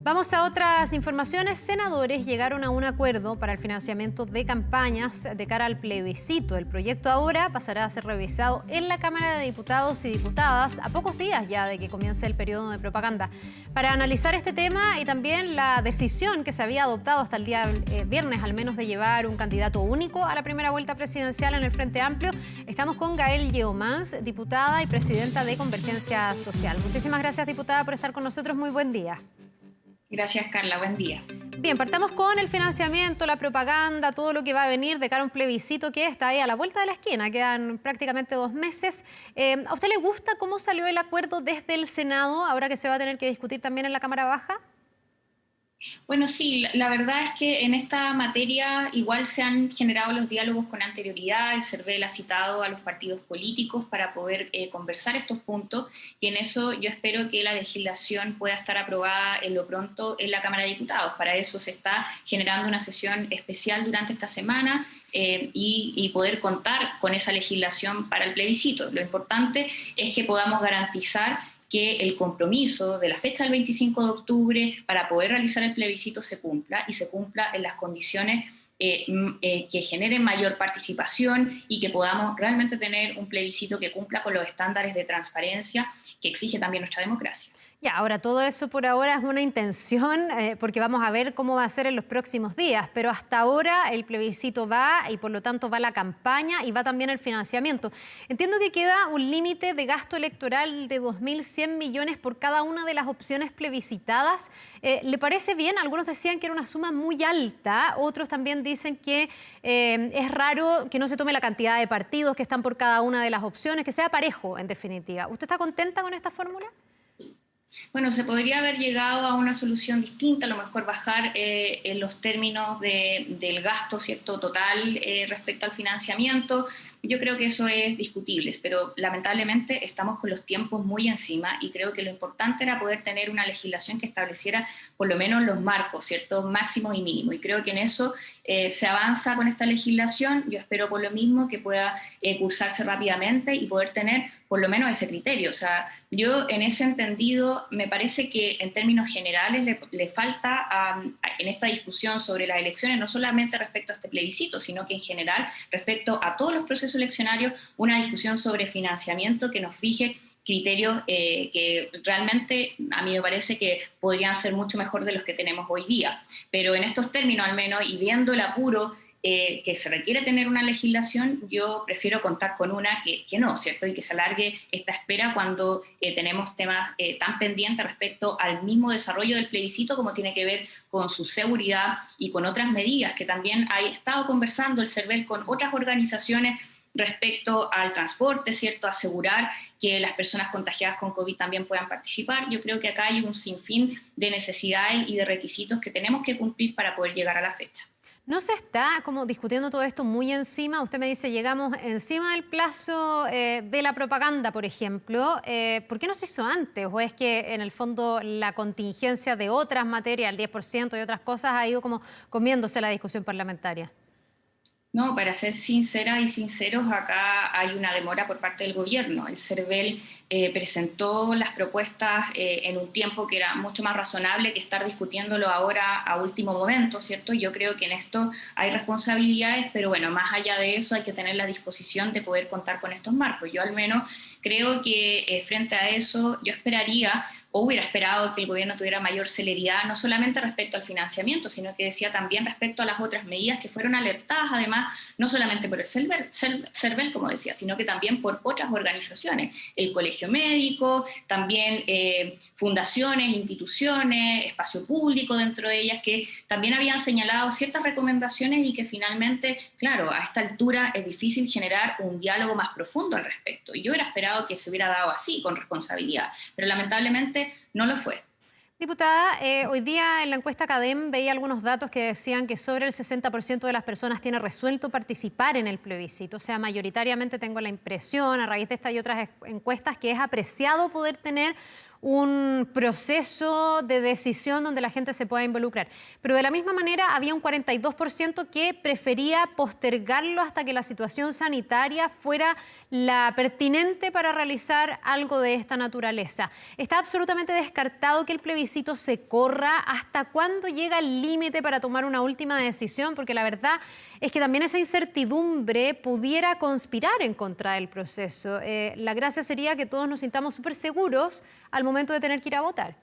Vamos a otras informaciones. Senadores llegaron a un acuerdo para el financiamiento de campañas de cara al plebiscito. El proyecto ahora pasará a ser revisado en la Cámara de Diputados y Diputadas a pocos días ya de que comience el periodo de propaganda. Para analizar este tema y también la decisión que se había adoptado hasta el día viernes, al menos, de llevar un candidato único a la primera vuelta presidencial en el Frente Amplio, estamos con Gael Yeomans, diputada y presidenta de Convergencia Social. Muchísimas gracias, diputada, por estar con nosotros. Muy buen día. Gracias, Carla. Buen día. Bien, partamos con el financiamiento, la propaganda, todo lo que va a venir de cara a un plebiscito que está ahí a la vuelta de la esquina. Quedan prácticamente 2 meses. ¿A usted le gusta cómo salió el acuerdo desde el Senado, ahora que se va a tener que discutir también en la Cámara Baja? Bueno, sí, la verdad es que en esta materia igual se han generado los diálogos con anterioridad. El CERVEL ha citado a los partidos políticos para poder conversar estos puntos, y en eso yo espero que la legislación pueda estar aprobada en lo pronto en la Cámara de Diputados. Para eso se está generando una sesión especial durante esta semana y poder contar con esa legislación para el plebiscito. Lo importante es que podamos garantizar que el compromiso de la fecha del 25 de octubre para poder realizar el plebiscito se cumpla, y se cumpla en las condiciones que generen mayor participación y que podamos realmente tener un plebiscito que cumpla con los estándares de transparencia que exige también nuestra democracia. Ya, ahora todo eso por ahora es una intención, porque vamos a ver cómo va a ser en los próximos días, pero hasta ahora el plebiscito va y por lo tanto va la campaña y va también el financiamiento. Entiendo que queda un límite de gasto electoral de 2.100 millones por cada una de las opciones plebiscitadas. ¿Le parece bien? Algunos decían que era una suma muy alta, otros también dicen que es raro que no se tome la cantidad de partidos que están por cada una de las opciones, que sea parejo en definitiva. ¿Usted está contenta con esta fórmula? Bueno, se podría haber llegado a una solución distinta, a lo mejor bajar en los términos del gasto, ¿cierto?, total respecto al financiamiento. Yo creo que eso es discutible, pero lamentablemente estamos con los tiempos muy encima, y creo que lo importante era poder tener una legislación que estableciera por lo menos los marcos, ¿cierto?, máximos y mínimos, y creo que en eso se avanza con esta legislación. Yo espero por lo mismo que pueda cursarse rápidamente y poder tener por lo menos ese criterio. O sea, yo en ese entendido me parece que en términos generales le falta en esta discusión sobre las elecciones, no solamente respecto a este plebiscito, sino que en general respecto a todos los procesos eleccionarios, una discusión sobre financiamiento que nos fije criterios que realmente a mí me parece que podrían ser mucho mejor de los que tenemos hoy día. Pero en estos términos al menos, y viendo el apuro que se requiere tener una legislación, yo prefiero contar con una que no, ¿cierto? Y que se alargue esta espera cuando tenemos temas tan pendientes respecto al mismo desarrollo del plebiscito, como tiene que ver con su seguridad y con otras medidas que también ha estado conversando el CERVEL con otras organizaciones respecto al transporte, ¿cierto?, asegurar que las personas contagiadas con COVID también puedan participar. Yo creo que acá hay un sinfín de necesidades y de requisitos que tenemos que cumplir para poder llegar a la fecha. ¿No se está como discutiendo todo esto muy encima? Usted me dice, llegamos encima del plazo de la propaganda, por ejemplo. ¿Por qué no se hizo antes? ¿O es que en el fondo la contingencia de otras materias, el 10% y otras cosas, ha ido como comiéndose la discusión parlamentaria? No, para ser sincera y sinceros, acá hay una demora por parte del gobierno. El CERVEL presentó las propuestas en un tiempo que era mucho más razonable que estar discutiéndolo ahora a último momento, ¿cierto? Yo creo que en esto hay responsabilidades, pero bueno, más allá de eso hay que tener la disposición de poder contar con estos marcos. Yo al menos creo que frente a eso yo esperaría o hubiera esperado que el gobierno tuviera mayor celeridad, no solamente respecto al financiamiento, sino que decía también respecto a las otras medidas que fueron alertadas, además, no solamente por el CERVEL, como decía, sino que también por otras organizaciones, el Colegio Médico, también fundaciones, instituciones, espacio público dentro de ellas, que también habían señalado ciertas recomendaciones y que finalmente, claro, a esta altura es difícil generar un diálogo más profundo al respecto. Y yo hubiera esperado que se hubiera dado así, con responsabilidad, pero lamentablemente no lo fue. Diputada, hoy día en la encuesta CADEM veía algunos datos que decían que sobre el 60% de las personas tiene resuelto participar en el plebiscito. O sea, mayoritariamente tengo la impresión, a raíz de esta y otras encuestas, que es apreciado poder tener un proceso de decisión donde la gente se pueda involucrar. Pero de la misma manera había un 42% que prefería postergarlo hasta que la situación sanitaria fuera la pertinente para realizar algo de esta naturaleza. Está absolutamente descartado que el plebiscito se corra. ¿Hasta cuándo llega el límite para tomar una última decisión? Porque la verdad es que también esa incertidumbre pudiera conspirar en contra del proceso. La gracia sería que todos nos sintamos súper seguros al momento de tener que ir a votar.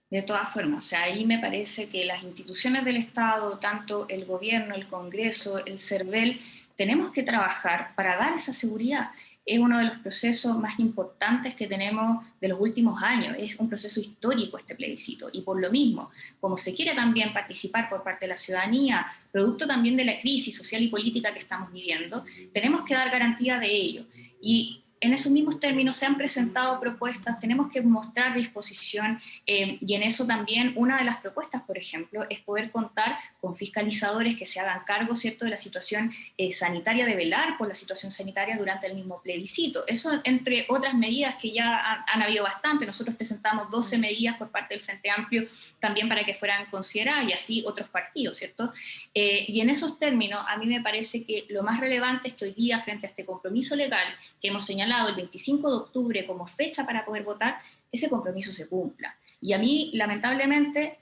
De todas formas, o sea, ahí me parece que las instituciones del Estado, tanto el gobierno, el Congreso, el CERVEL, tenemos que trabajar para dar esa seguridad. Es uno de los procesos más importantes que tenemos de los últimos años. Es un proceso histórico este plebiscito. Y por lo mismo, como se quiere también participar por parte de la ciudadanía, producto también de la crisis social y política que estamos viviendo, tenemos que dar garantía de ello. Y en esos mismos términos se han presentado propuestas, tenemos que mostrar disposición y en eso también una de las propuestas, por ejemplo, es poder contar con fiscalizadores que se hagan cargo, ¿cierto?, de la situación sanitaria, de velar por la situación sanitaria durante el mismo plebiscito. Eso entre otras medidas que ya han habido bastante. Nosotros presentamos 12 medidas por parte del Frente Amplio también para que fueran consideradas y así otros partidos, ¿cierto? Y en esos términos a mí me parece que lo más relevante es que hoy día frente a este compromiso legal que hemos señalado el 25 de octubre como fecha para poder votar, ese compromiso se cumpla. Y a mí, lamentablemente,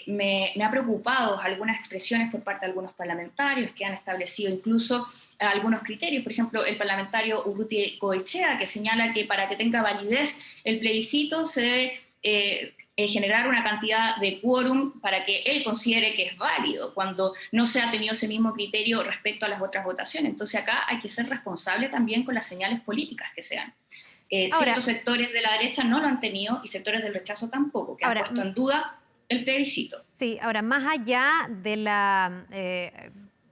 me ha preocupado algunas expresiones por parte de algunos parlamentarios que han establecido incluso algunos criterios. Por ejemplo, el parlamentario Urruti Goechea, que señala que para que tenga validez el plebiscito se debe generar una cantidad de quórum para que él considere que es válido, cuando no se ha tenido ese mismo criterio respecto a las otras votaciones. Entonces acá hay que ser responsable también con las señales políticas que sean. Ciertos sectores de la derecha no lo han tenido y sectores del rechazo tampoco, que han puesto en duda el plebiscito. Sí, ahora, más allá de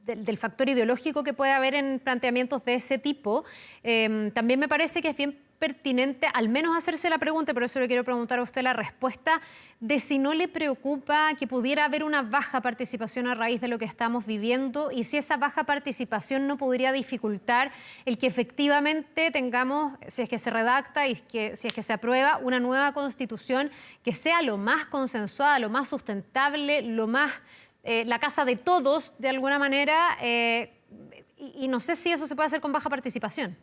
del factor ideológico que puede haber en planteamientos de ese tipo, también me parece que es bien pertinente al menos hacerse la pregunta, por eso le quiero preguntar a usted la respuesta, de si no le preocupa que pudiera haber una baja participación a raíz de lo que estamos viviendo y si esa baja participación no podría dificultar el que efectivamente tengamos, si es que se redacta y si es que se aprueba, una nueva constitución que sea lo más consensuada, lo más sustentable, lo más la casa de todos de alguna manera, y no sé si eso se puede hacer con baja participación.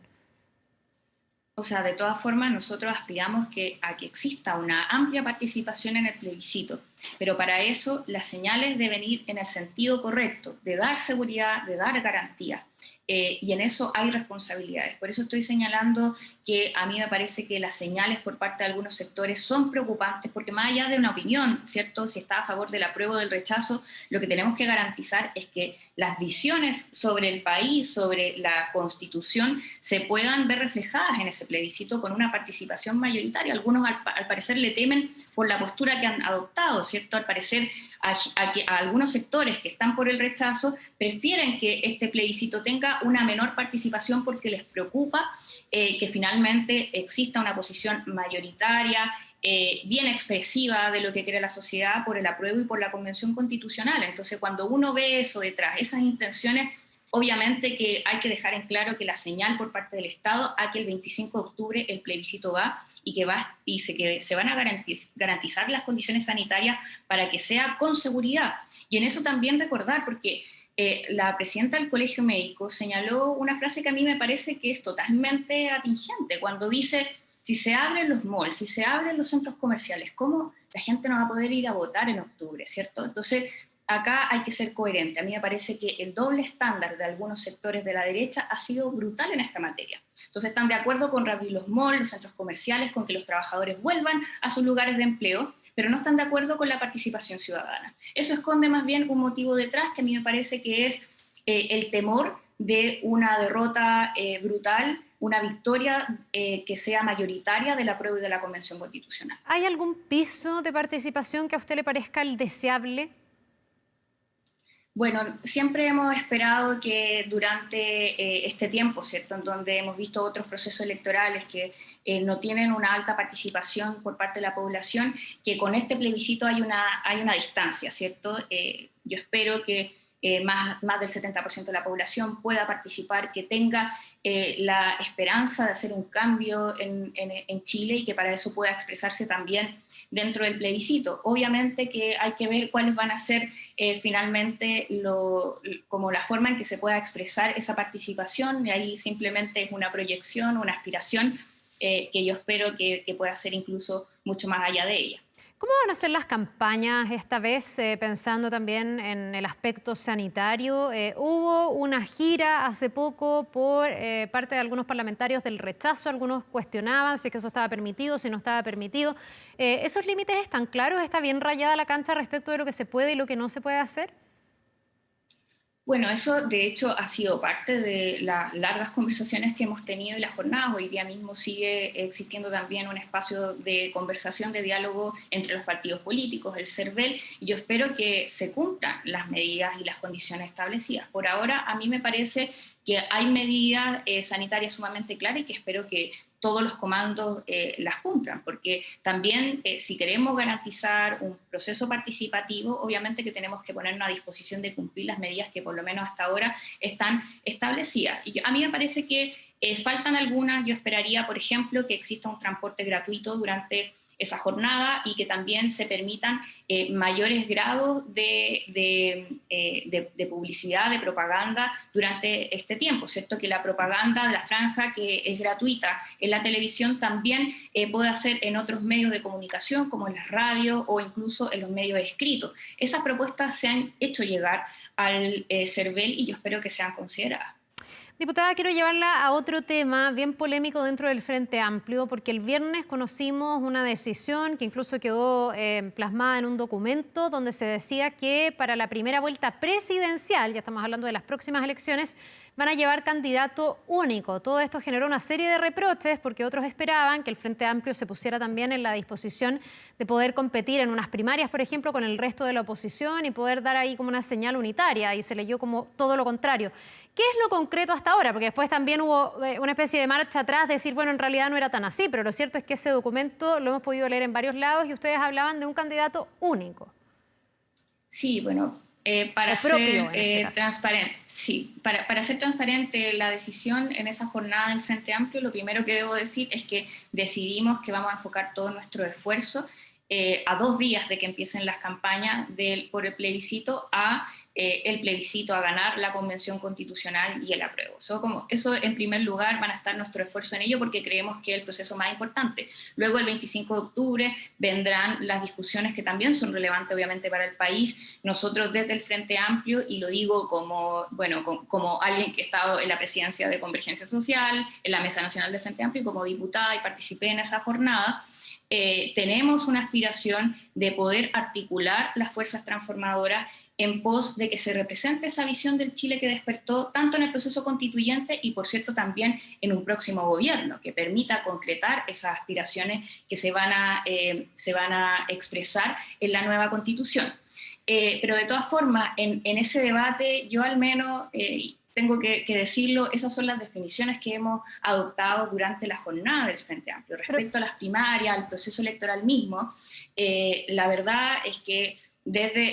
O sea, de todas formas, nosotros aspiramos a que exista una amplia participación en el plebiscito, pero para eso las señales deben ir en el sentido correcto, de dar seguridad, de dar garantía. Y en eso hay responsabilidades. Por eso estoy señalando que a mí me parece que las señales por parte de algunos sectores son preocupantes, porque más allá de una opinión, ¿cierto?, si está a favor del apruebo o del rechazo, lo que tenemos que garantizar es que las visiones sobre el país, sobre la Constitución, se puedan ver reflejadas en ese plebiscito con una participación mayoritaria. Algunos al parecer le temen por la postura que han adoptado, ¿cierto? Al parecer a algunos sectores que están por el rechazo prefieren que este plebiscito tenga una menor participación porque les preocupa que finalmente exista una posición mayoritaria, bien expresiva de lo que quiere la sociedad por el apruebo y por la Convención Constitucional. Entonces, cuando uno ve eso detrás, esas intenciones, obviamente que hay que dejar en claro que la señal por parte del Estado a que el 25 de octubre el plebiscito va y que se van a garantizar las condiciones sanitarias para que sea con seguridad. Y en eso también recordar, porque la presidenta del Colegio Médico señaló una frase que a mí me parece que es totalmente atingente, cuando dice: si se abren los malls, si se abren los centros comerciales, ¿cómo la gente no va a poder ir a votar en octubre, ¿cierto? Entonces, acá hay que ser coherente. A mí me parece que el doble estándar de algunos sectores de la derecha ha sido brutal en esta materia. Entonces están de acuerdo con reabrir los malls, los centros comerciales, con que los trabajadores vuelvan a sus lugares de empleo, pero no están de acuerdo con la participación ciudadana. Eso esconde más bien un motivo detrás que a mí me parece que es el temor de una derrota brutal, una victoria que sea mayoritaria del apruebo y de la Convención Constitucional. ¿Hay algún piso de participación que a usted le parezca el deseable? Bueno, siempre hemos esperado que durante este tiempo, ¿cierto?, en donde hemos visto otros procesos electorales que no tienen una alta participación por parte de la población, que con este plebiscito hay una distancia, ¿cierto? Yo espero que más del 70% de la población pueda participar, que tenga la esperanza de hacer un cambio en Chile y que para eso pueda expresarse también dentro del plebiscito. Obviamente que hay que ver cuáles van a ser finalmente como la forma en que se pueda expresar esa participación, y ahí simplemente es una proyección, una aspiración que yo espero que pueda ser incluso mucho más allá de ella. ¿Cómo van a ser las campañas esta vez, pensando también en el aspecto sanitario? Hubo una gira hace poco por parte de algunos parlamentarios del rechazo, algunos cuestionaban si es que eso estaba permitido, si no estaba permitido. ¿Esos límites están claros? ¿Está bien rayada la cancha respecto de lo que se puede y lo que no se puede hacer? Bueno, eso de hecho ha sido parte de las largas conversaciones que hemos tenido en las jornadas. Hoy día mismo sigue existiendo también un espacio de conversación, de diálogo entre los partidos políticos, el CERVEL, y yo espero que se cumplan las medidas y las condiciones establecidas. Por ahora, a mí me parece que hay medidas sanitarias sumamente claras y que espero que todos los comandos las cumplan, porque también si queremos garantizar un proceso participativo, obviamente que tenemos que ponernos a disposición de cumplir las medidas que por lo menos hasta ahora están establecidas. Y a mí me parece que faltan algunas. Yo esperaría, por ejemplo, que exista un transporte gratuito durante esa jornada y que también se permitan mayores grados de publicidad, de propaganda durante este tiempo, ¿cierto? Que la propaganda de la franja que es gratuita en la televisión también pueda ser en otros medios de comunicación como en las radios o incluso en los medios escritos. Esas propuestas se han hecho llegar al CERVEL y yo espero que sean consideradas. Diputada, quiero llevarla a otro tema bien polémico dentro del Frente Amplio, porque el viernes conocimos una decisión que incluso quedó plasmada en un documento donde se decía que para la primera vuelta presidencial, ya estamos hablando de las próximas elecciones, van a llevar candidato único. Todo esto generó una serie de reproches porque otros esperaban que el Frente Amplio se pusiera también en la disposición de poder competir en unas primarias, por ejemplo, con el resto de la oposición y poder dar ahí como una señal unitaria, y se leyó como todo lo contrario. ¿Qué es lo concreto hasta ahora? Porque después también hubo una especie de marcha atrás, de decir, bueno, en realidad no era tan así, pero lo cierto es que ese documento lo hemos podido leer en varios lados y ustedes hablaban de un candidato único. Sí, bueno, para ser transparente, sí, para ser transparente la decisión en esa jornada del Frente Amplio, lo primero que debo decir es que decidimos que vamos a enfocar todo nuestro esfuerzo a 2 días de que empiecen las campañas por el plebiscito el plebiscito, a ganar la Convención Constitucional y el apruebo. Eso en primer lugar van a estar nuestro esfuerzo en ello porque creemos que es el proceso más importante. Luego el 25 de octubre vendrán las discusiones que también son relevantes obviamente para el país. Nosotros desde el Frente Amplio, y lo digo como alguien que ha estado en la presidencia de Convergencia Social, en la Mesa Nacional del Frente Amplio, y como diputada y participé en esa jornada, tenemos una aspiración de poder articular las fuerzas transformadoras en pos de que se represente esa visión del Chile que despertó tanto en el proceso constituyente y, por cierto, también en un próximo gobierno, que permita concretar esas aspiraciones que se van a expresar en la nueva Constitución. Pero de todas formas, en ese debate, yo al menos tengo que decirlo, esas son las definiciones que hemos adoptado durante la jornada del Frente Amplio. Respecto a las primarias, al proceso electoral mismo, la verdad es que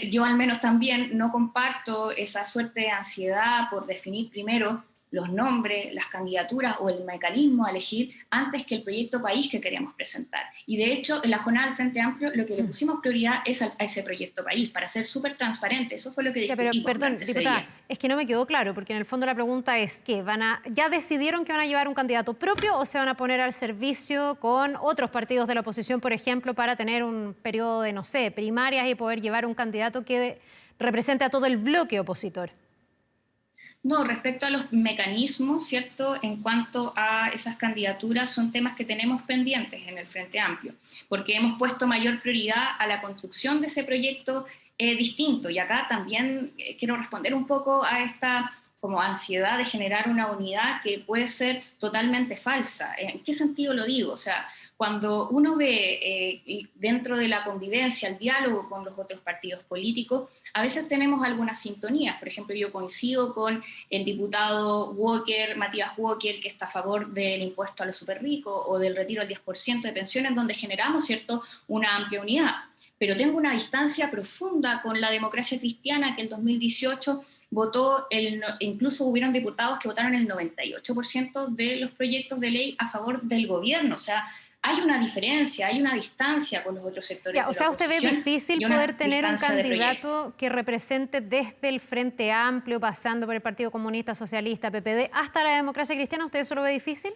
yo al menos también no comparto esa suerte de ansiedad por definir primero los nombres, las candidaturas o el mecanismo a elegir antes que el proyecto país que queremos presentar. Y de hecho, en la jornada del Frente Amplio lo que le pusimos prioridad es a ese proyecto país, para ser súper transparente. Eso fue lo que discutimos. Pero, perdón, diputada, es que no me quedó claro, porque en el fondo la pregunta es que ¿ya decidieron que van a llevar un candidato propio o se van a poner al servicio con otros partidos de la oposición, por ejemplo, para tener un periodo de, no sé, primarias y poder llevar un candidato que represente a todo el bloque opositor? No, respecto a los mecanismos, ¿cierto? En cuanto a esas candidaturas, son temas que tenemos pendientes en el Frente Amplio, porque hemos puesto mayor prioridad a la construcción de ese proyecto distinto. Y acá también quiero responder un poco a esta como ansiedad de generar una unidad que puede ser totalmente falsa. ¿En qué sentido lo digo? O sea, cuando uno ve dentro de la convivencia, el diálogo con los otros partidos políticos, a veces tenemos algunas sintonías. Por ejemplo, yo coincido con el diputado Walker, Matías Walker, que está a favor del impuesto a los superricos o del retiro del 10% de pensiones, donde generamos, ¿cierto?, una amplia unidad. pero tengo una distancia profunda con la democracia cristiana, que en 2018 votó, incluso hubieron diputados que votaron el 98% de los proyectos de ley a favor del gobierno. O sea, hay una diferencia, hay una distancia con los otros sectores de la oposición. O sea, ¿usted ve difícil poder tener un candidato que represente desde el Frente Amplio, pasando por el Partido Comunista, Socialista, PPD, hasta la democracia cristiana? ¿Usted eso lo ve difícil?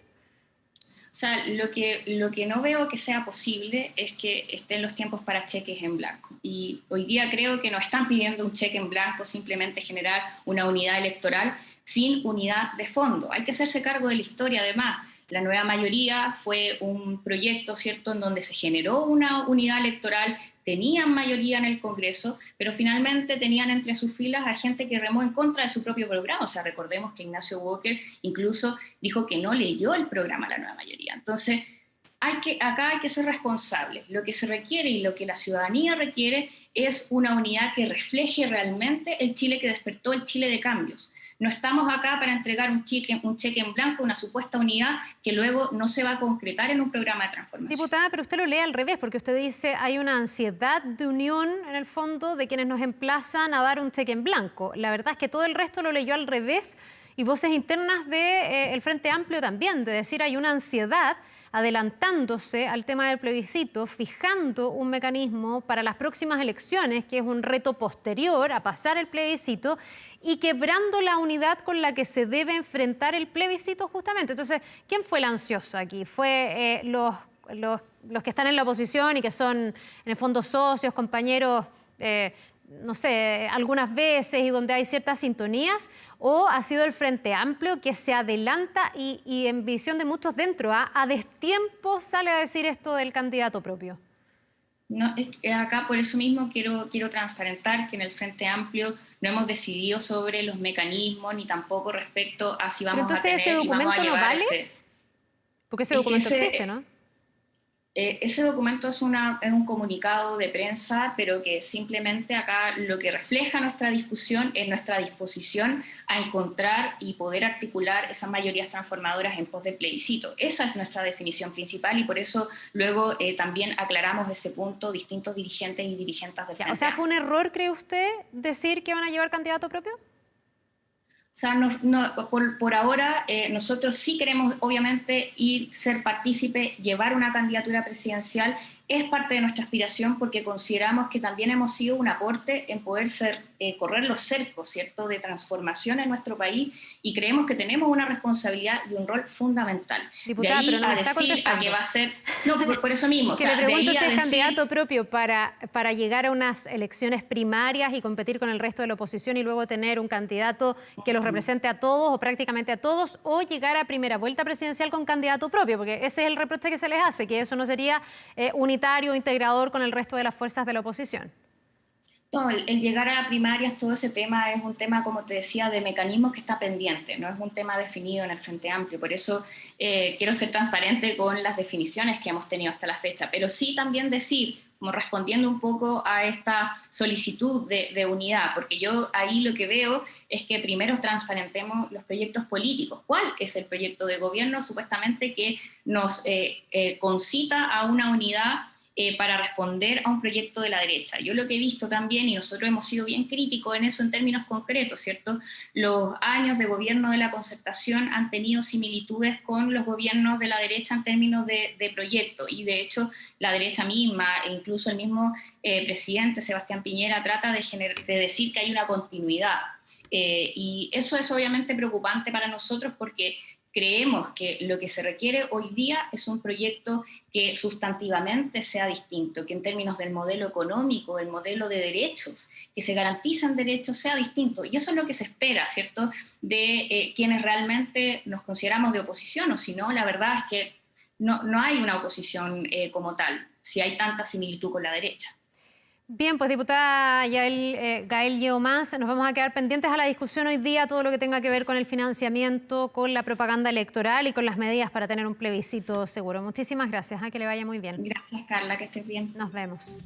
O sea, lo que no veo que sea posible es que estén los tiempos para cheques en blanco. Y hoy día creo que no están pidiendo un cheque en blanco, simplemente generar una unidad electoral sin unidad de fondo. Hay que hacerse cargo de la historia, además. La nueva mayoría fue un proyecto, ¿cierto?, en donde se generó una unidad electoral, tenían mayoría en el Congreso, pero finalmente tenían entre sus filas a gente que remó en contra de su propio programa. O sea, recordemos que Ignacio Walker incluso dijo que no leyó el programa a la nueva mayoría. Entonces, acá hay que ser responsables. Lo que se requiere y lo que la ciudadanía requiere es una unidad que refleje realmente el Chile que despertó, el Chile de cambios. No estamos acá para entregar un cheque en blanco, una supuesta unidad que luego no se va a concretar en un programa de transformación. Diputada, pero usted lo lee al revés, porque usted dice hay una ansiedad de unión en el fondo de quienes nos emplazan a dar un cheque en blanco. La verdad es que todo el resto lo leyó al revés y voces internas del Frente Amplio también, de decir hay una ansiedad adelantándose al tema del plebiscito, fijando un mecanismo para las próximas elecciones, que es un reto posterior a pasar el plebiscito, y quebrando la unidad con la que se debe enfrentar el plebiscito justamente. Entonces, ¿quién fue el ansioso aquí? ¿Fue los que están en la oposición y que son, en el fondo, socios, compañeros, no sé, algunas veces y donde hay ciertas sintonías? ¿O ha sido el Frente Amplio que se adelanta y en visión de muchos dentro, a destiempo sale a decir esto del candidato propio? No, acá por eso mismo quiero transparentar que en el Frente Amplio no hemos decidido sobre los mecanismos ni tampoco respecto a si vamos a tener ese documento no vale, porque ese documento existe, ¿no? Ese documento es un comunicado de prensa, pero que simplemente acá lo que refleja nuestra discusión es nuestra disposición a encontrar y poder articular esas mayorías transformadoras en pos del plebiscito. Esa es nuestra definición principal y por eso luego también aclaramos ese punto distintos dirigentes y dirigentes del Frente. O sea, ¿fue un error, cree usted, decir que van a llevar candidato propio? O sea, por ahora nosotros sí queremos obviamente ser partícipe, llevar una candidatura presidencial, es parte de nuestra aspiración porque consideramos que también hemos sido un aporte en poder correr los cercos, ¿cierto?, de transformación en nuestro país y creemos que tenemos una responsabilidad y un rol fundamental. Diputada, de ahí pero no a me está decir a que va a ser... No, por eso mismo. Que le pregunto si es candidato propio para llegar a unas elecciones primarias y competir con el resto de la oposición y luego tener un candidato que los represente a todos o prácticamente a todos, o llegar a primera vuelta presidencial con candidato propio, porque ese es el reproche que se les hace, que eso no sería unitario, integrador con el resto de las fuerzas de la oposición. No, el llegar a primarias, todo ese tema es un tema, como te decía, de mecanismos que está pendiente, no es un tema definido en el Frente Amplio. Por eso quiero ser transparente con las definiciones que hemos tenido hasta la fecha, pero sí también decir, como respondiendo un poco a esta solicitud de unidad, porque yo ahí lo que veo es que primero transparentemos los proyectos políticos. ¿Cuál es el proyecto de gobierno supuestamente que nos concita a una unidad para responder a un proyecto de la derecha? Yo lo que he visto también, y nosotros hemos sido bien críticos en eso en términos concretos, ¿cierto? Los años de gobierno de la Concertación han tenido similitudes con los gobiernos de la derecha en términos de proyecto, y de hecho la derecha misma, e incluso el mismo presidente Sebastián Piñera, trata de decir que hay una continuidad. Y eso es obviamente preocupante para nosotros porque creemos que lo que se requiere hoy día es un proyecto que sustantivamente sea distinto, que en términos del modelo económico, el modelo de derechos, que se garantizan derechos, sea distinto. Y eso es lo que se espera, ¿cierto?, de quienes realmente nos consideramos de oposición, o si no, la verdad es que no hay una oposición como tal, si hay tanta similitud con la derecha. Bien, pues diputada Gael Yeomans, nos vamos a quedar pendientes a la discusión hoy día, todo lo que tenga que ver con el financiamiento, con la propaganda electoral y con las medidas para tener un plebiscito seguro. Muchísimas gracias, que le vaya muy bien. Gracias, Carla, que estés bien. Nos vemos.